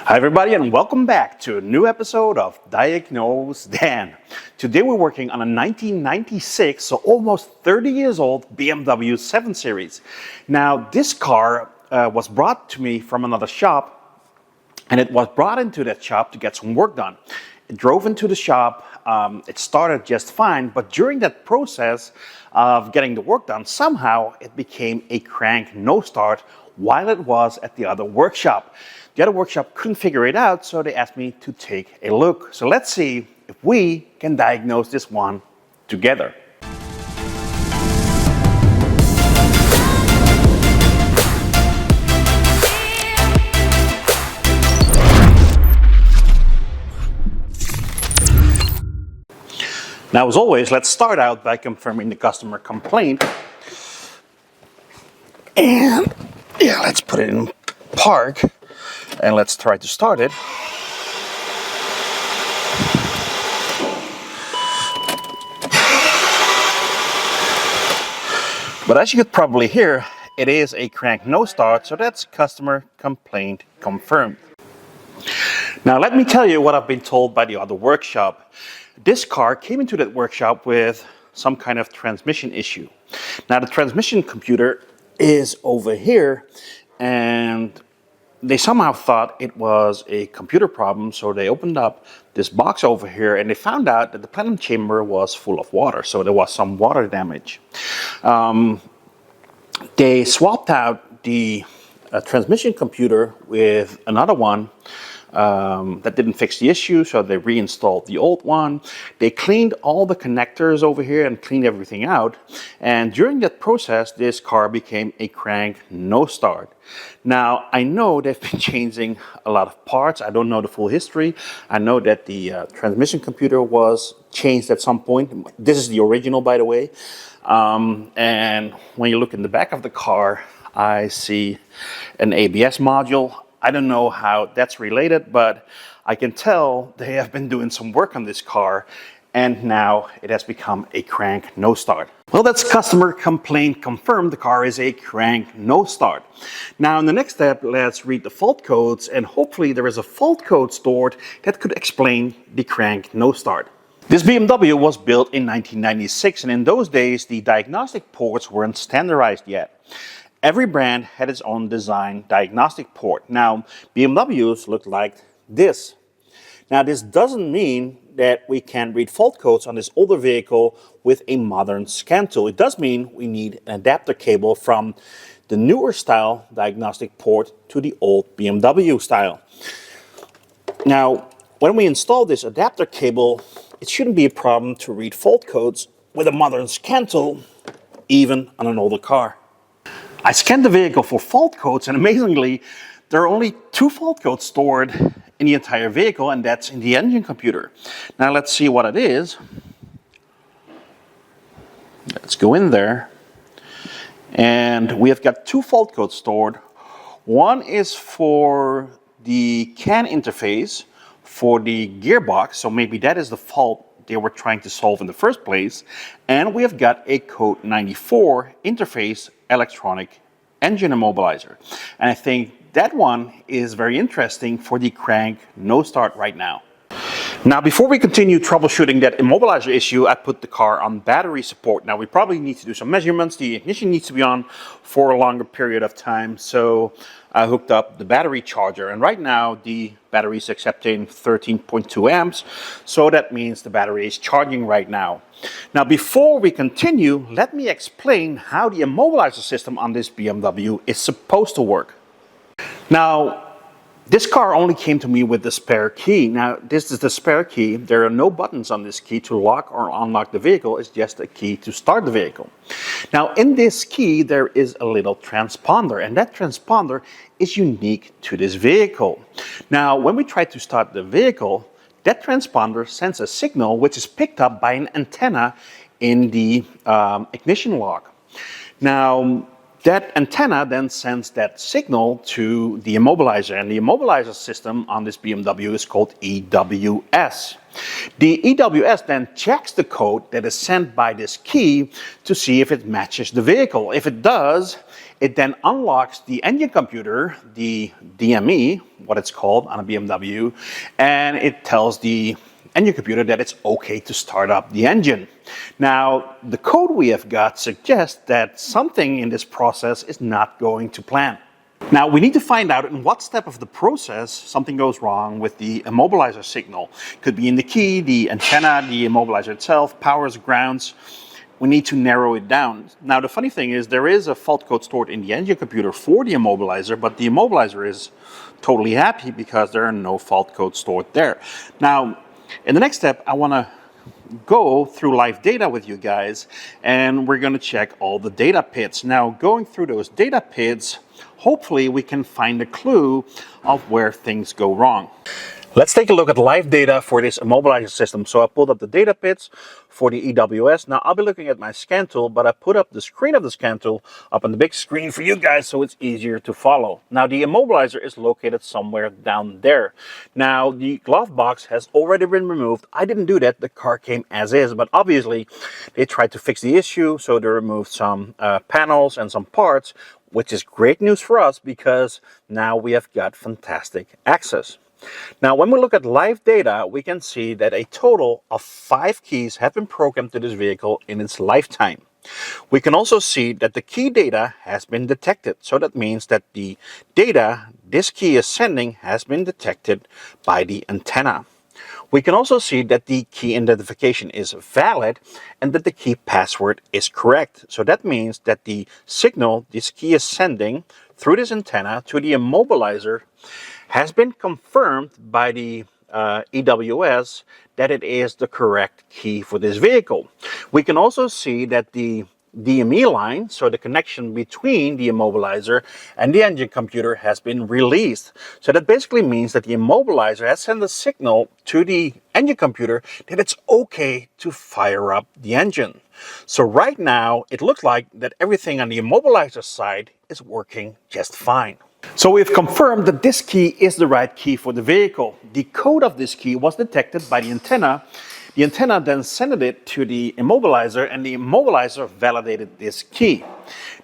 Hi everybody and welcome back to a new episode of Diagnosedan. Today we're working on a 1996, so almost 30 years old BMW 7 Series. Now this car was brought to me from another shop, and it was brought into that shop to get some work done. It drove into the shop, it started just fine, but during that process of getting the work done, somehow it became a crank no start while it was at the other workshop. The other workshop couldn't figure it out, so they asked me to take a look. So let's see if we can diagnose this one together. Now, as always, let's start out by confirming the customer complaint. And yeah, let's put it in park. And let's try to start it. But as you could probably hear, it is a crank no start, so that's customer complaint confirmed. Now let me tell you what I've been told by the other workshop. This car came into that workshop with some kind of transmission issue. Now the transmission computer is over here, and they somehow thought it was a computer problem, so they opened up this box over here and they found out that the plenum chamber was full of water, so there was some water damage. They swapped out the transmission computer with another one that didn't fix the issue, so they reinstalled the old one. They cleaned all the connectors over here and cleaned everything out, and during that process this car became a crank no start. Now I know they've been changing a lot of parts. I don't know the full history. I know that the transmission computer was changed at some point. This is the original, by the way, and when you look in the back of the car, I see an ABS module. I don't know how that's related, but I can tell they have been doing some work on this car, and now it has become a crank no start. Well, that's customer complaint confirmed. The car is a crank no start. Now in the next step, let's read the fault codes, and hopefully there is a fault code stored that could explain the crank no start. This BMW was built in 1996, and in those days the diagnostic ports weren't standardized yet. Every brand had its own design diagnostic port. Now, BMWs look like this. Now, this doesn't mean that we can read fault codes on this older vehicle with a modern scan tool. It does mean we need an adapter cable from the newer style diagnostic port to the old BMW style. Now, when we install this adapter cable, it shouldn't be a problem to read fault codes with a modern scan tool, even on an older car. I scanned the vehicle for fault codes, and amazingly, there are only 2 fault codes stored in the entire vehicle, and that's in the engine computer. Now let's see what it is. Let's go in there, and we have got 2 fault codes stored. One is for the CAN interface for the gearbox, so maybe that is the fault they were trying to solve in the first place. And we have got a code 94 interface electronic engine immobilizer. And I think that one is very interesting for the crank no start right now. Now, before we continue troubleshooting that immobilizer issue, I put the car on battery support. Now, we probably need to do some measurements. The ignition needs to be on for a longer period of time, so I hooked up the battery charger. And right now, the battery is accepting 13.2 amps, so that means the battery is charging right now. Now, before we continue, let me explain how the immobilizer system on this BMW is supposed to work. Now, this car only came to me with the spare key. Now, this is the spare key. There are no buttons on this key to lock or unlock the vehicle. It's just a key to start the vehicle. Now, in this key, there is a little transponder, and that transponder is unique to this vehicle. Now, when we try to start the vehicle, that transponder sends a signal which is picked up by an antenna in the ignition lock. Now, that antenna then sends that signal to the immobilizer, and the immobilizer system on this BMW is called EWS. The EWS then checks the code that is sent by this key to see if it matches the vehicle. If it does, it then unlocks the engine computer, the DME, what it's called on a BMW, and it tells the engine computer that it's okay to start up the engine. Now, the code we have got suggests that something in this process is not going to plan. Now, we need to find out in what step of the process something goes wrong with the immobilizer signal. Could be in the key, the antenna, the immobilizer itself, powers, grounds. We need to narrow it down. Now, the funny thing is there is a fault code stored in the engine computer for the immobilizer, but the immobilizer is totally happy because there are no fault codes stored there. Now, in the next step, I want to go through live data with you guys, and we're going to check all the data pits. Now, going through those data pits, hopefully we can find a clue of where things go wrong. Let's take a look at live data for this immobilizer system. So I pulled up the data pits for the EWS. Now I'll be looking at my scan tool, but I put up the screen of the scan tool up on the big screen for you guys so it's easier to follow. Now the immobilizer is located somewhere down there. Now the glove box has already been removed. I didn't do that. The car came as is, but obviously they tried to fix the issue. So they removed some panels and some parts, which is great news for us because now we have got fantastic access. Now, when we look at live data, we can see that a total of 5 keys have been programmed to this vehicle in its lifetime. We can also see that the key data has been detected. So that means that the data this key is sending has been detected by the antenna. We can also see that the key identification is valid and that the key password is correct. So that means that the signal this key is sending through this antenna to the immobilizer has been confirmed by the EWS that it is the correct key for this vehicle. We can also see that the DME line, so the connection between the immobilizer and the engine computer, has been released. So that basically means that the immobilizer has sent a signal to the engine computer that it's okay to fire up the engine. So right now, it looks like that everything on the immobilizer side is working just fine. So we've confirmed that this key is the right key for the vehicle. The code of this key was detected by the antenna. The antenna then sent it to the immobilizer, and the immobilizer validated this key.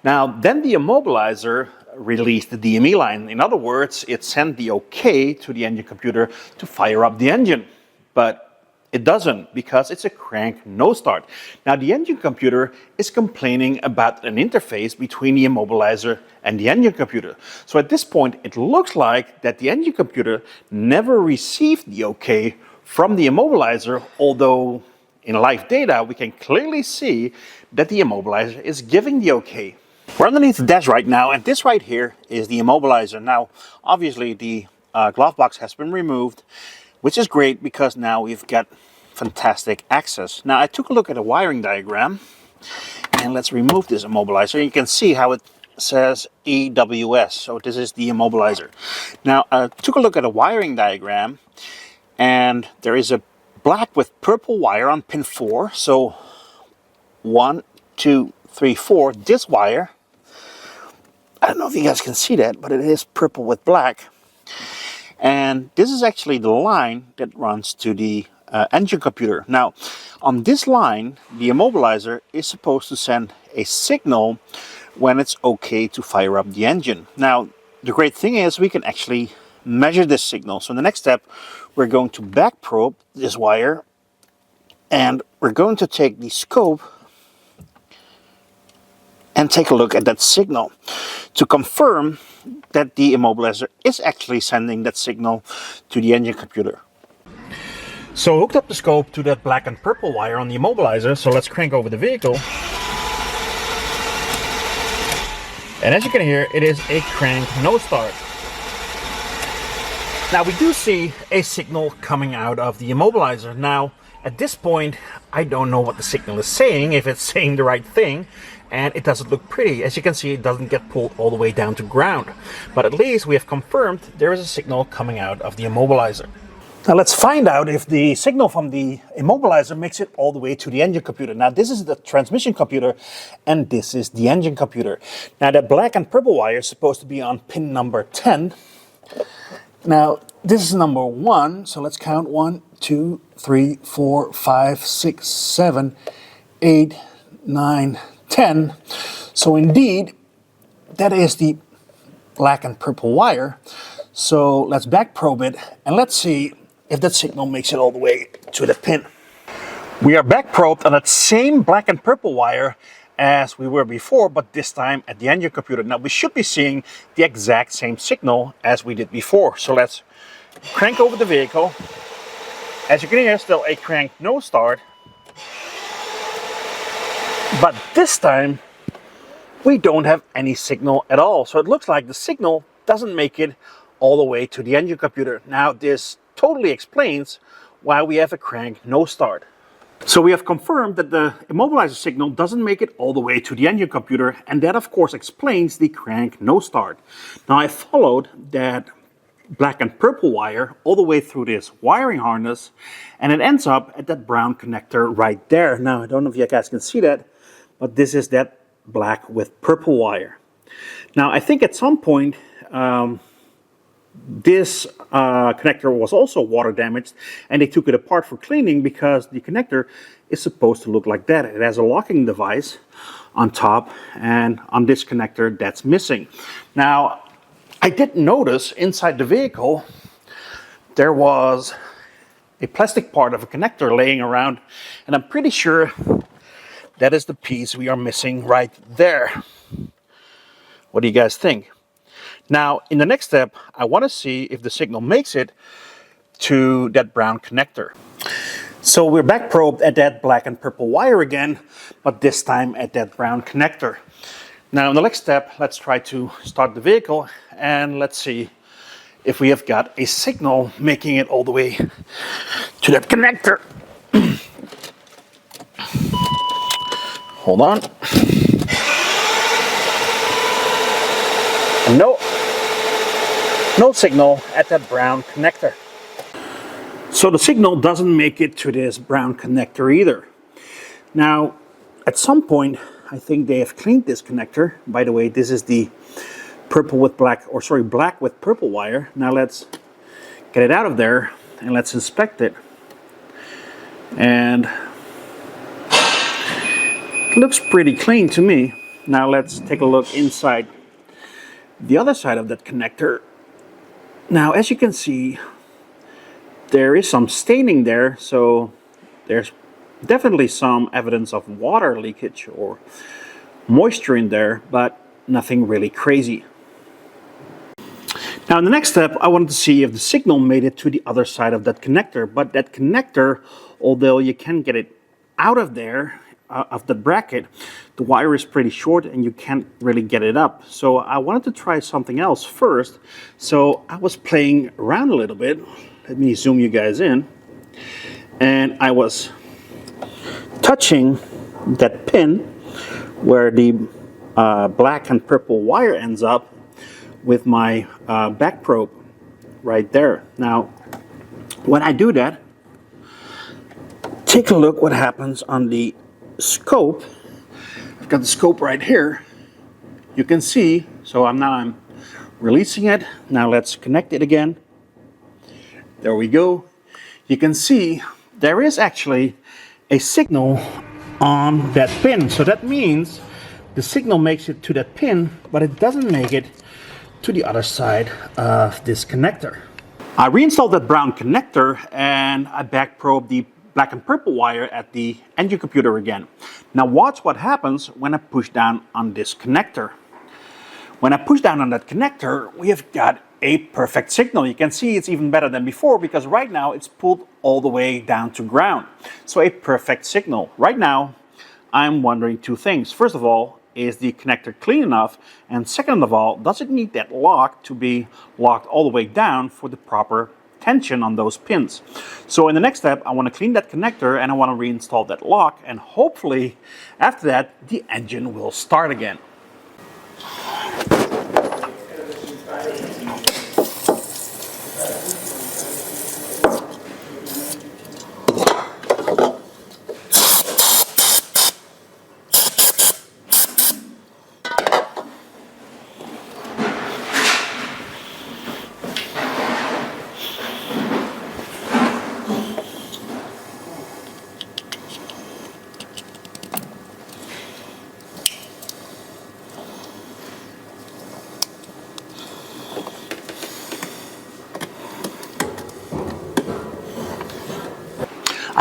Now, then the immobilizer released the DME line. In other words, it sent the OK to the engine computer to fire up the engine. But it doesn't, because it's a crank no start. Now the engine computer is complaining about an interface between the immobilizer and the engine computer. So at this point, it looks like that the engine computer never received the OK from the immobilizer, although in live data, we can clearly see that the immobilizer is giving the OK. We're underneath the dash right now, and this right here is the immobilizer. Now, obviously the glove box has been removed, which is great because now we've got fantastic access. Now I took a look at a wiring diagram, and let's remove this immobilizer. You can see how it says EWS, so this is the immobilizer. Now I took a look at a wiring diagram, and there is a black with purple wire on pin 4. So 1, 2, 3, 4. This wire, I don't know if you guys can see that, but it is purple with black. And this is actually the line that runs to the engine computer. Now, on this line, the immobilizer is supposed to send a signal when it's okay to fire up the engine. Now, the great thing is we can actually measure this signal. So in the next step, we're going to back probe this wire, and we're going to take the scope and take a look at that signal to confirm that the immobilizer is actually sending that signal to the engine computer. So I hooked up the scope to that black and purple wire on the immobilizer, so let's crank over the vehicle. And as you can hear, it is a crank no start. Now we do see a signal coming out of the immobilizer. Now at this point, I don't know what the signal is saying, if it's saying the right thing, and it doesn't look pretty. As you can see, it doesn't get pulled all the way down to ground. But at least we have confirmed there is a signal coming out of the immobilizer. Now let's find out if the signal from the immobilizer makes it all the way to the engine computer. Now this is the transmission computer, and this is the engine computer. Now that black and purple wire is supposed to be on pin number 10. Now, this is number 1, so let's count 1, 2, 3, 4, 5, 6, 7, 8, 9, 10. So indeed, that is the black and purple wire. So let's back probe it and let's see if that signal makes it all the way to the pin. We are back probed on that same black and purple wire as we were before, but this time at the engine computer. Now we should be seeing the exact same signal as we did before. So let's crank over the vehicle. As you can hear, still a crank no start. But this time we don't have any signal at all. So it looks like the signal doesn't make it all the way to the engine computer. Now this totally explains why we have a crank no start. So we have confirmed that the immobilizer signal doesn't make it all the way to the engine computer, and that of course explains the crank no start. Now I followed that black and purple wire all the way through this wiring harness, and it ends up at that brown connector right there. Now I don't know if you guys can see that, but this is that black with purple wire. Now I think at some point this connector was also water damaged, and they took it apart for cleaning because the connector is supposed to look like that. It has a locking device on top, and on this connector that's missing. Now I did notice inside the vehicle there was a plastic part of a connector laying around, and I'm pretty sure that is the piece we are missing right there. What do you guys think? Now, in the next step, I want to see if the signal makes it to that brown connector. So we're back probed at that black and purple wire again, but this time at that brown connector. Now, in the next step, let's try to start the vehicle and let's see if we have got a signal making it all the way to that connector. Hold on. No signal at that brown connector. So the signal doesn't make it to this brown connector either. Now, at some point, I think they have cleaned this connector. By the way, this is the purple with black, or sorry, black with purple wire. Now let's get it out of there and let's inspect it. And it looks pretty clean to me. Now let's take a look inside the other side of that connector. Now, as you can see, there is some staining there, so there's definitely some evidence of water leakage or moisture in there, but nothing really crazy. Now, in the next step, I wanted to see if the signal made it to the other side of that connector, but that connector, although you can get it out of there, of the bracket, the wire is pretty short and you can't really get it up. So I wanted to try something else first. So I was playing around a little bit. Let me zoom you guys in. And I was touching that pin where the black and purple wire ends up with my back probe right there. Now, when I do that, take a look what happens on the scope. I've got the scope right here. You can see, so I'm releasing it. Now let's connect it again. There we go. You can see there is actually a signal on that pin. So that means the signal makes it to that pin, but it doesn't make it to the other side of this connector. I reinstalled that brown connector and I back probed the black and purple wire at the engine computer again. Now watch what happens when I push down on this connector. When I push down on that connector, we have got a perfect signal. You can see it's even better than before because right now it's pulled all the way down to ground. So a perfect signal. Right now, I'm wondering two things. First of all, is the connector clean enough? And second of all, does it need that lock to be locked all the way down for the proper tension on those pins? So in the next step, I want to clean that connector and I want to reinstall that lock, and hopefully after that the engine will start again.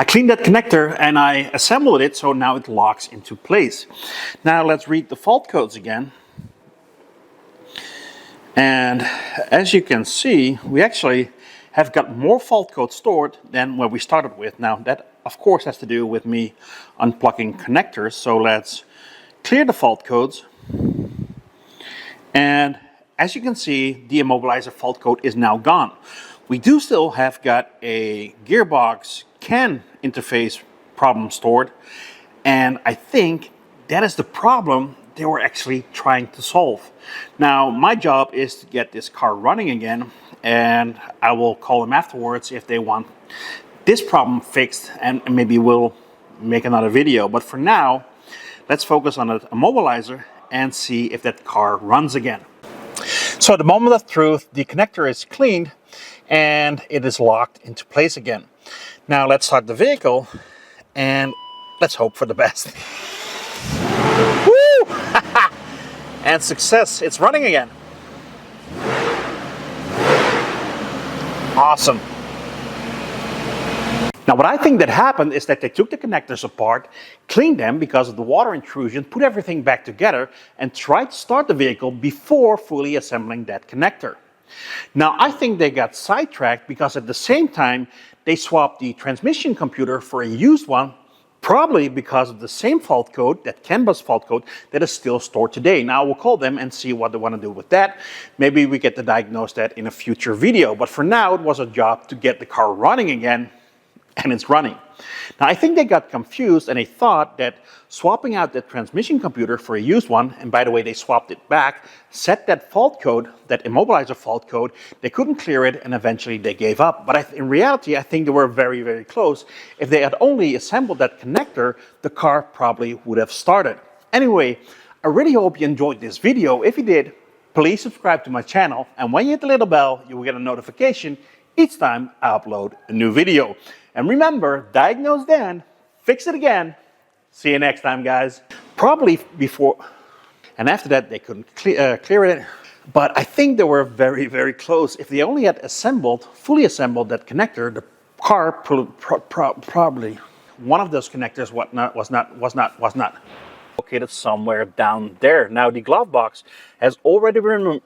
I cleaned that connector and I assembled it so now it locks into place. Now let's read the fault codes again. And as you can see, we actually have got more fault codes stored than what we started with. Now that of course has to do with me unplugging connectors. So let's clear the fault codes. And as you can see, the Immobilizer fault code is now gone. We do still have got a gearbox CAN interface problem stored. And I think that is the problem they were actually trying to solve. Now, my job is to get this car running again, and I will call them afterwards if they want this problem fixed, and maybe we'll make another video. But for now, let's focus on the Immobilizer and see if that car runs again. So at the moment of truth, the connector is cleaned and it is locked into place again. Now let's start the vehicle and let's hope for the best. Woo! And success, it's running again. Awesome. Now what I think that happened is that they took the connectors apart, cleaned them because of the water intrusion, put everything back together and tried to start the vehicle before fully assembling that connector. Now I think they got sidetracked because at the same time they swapped the transmission computer for a used one, probably because of the same fault code, that CAN bus fault code, that is still stored today. Now we'll call them and see what they want to do with that. Maybe we get to diagnose that in a future video, but for now it was a job to get the car running again, and it's running. Now I think they got confused and they thought that swapping out the transmission computer for a used one, and by the way they swapped it back, set that fault code, that Immobilizer fault code, they couldn't clear it and eventually they gave up. But in reality I think they were very, very close. If they had only assembled that connector, the car probably would have started. Anyway, I really hope you enjoyed this video. If you did, please subscribe to my channel, and when you hit the little bell you will get a notification each time I upload a new video. And remember, diagnose Dan, fix it again. See you next time, guys. Probably before, and after that they couldn't clear it, but I think they were very, very close. If they only had fully assembled that connector, the car probably, one of those connectors was not located somewhere down there. Now the glove box has already been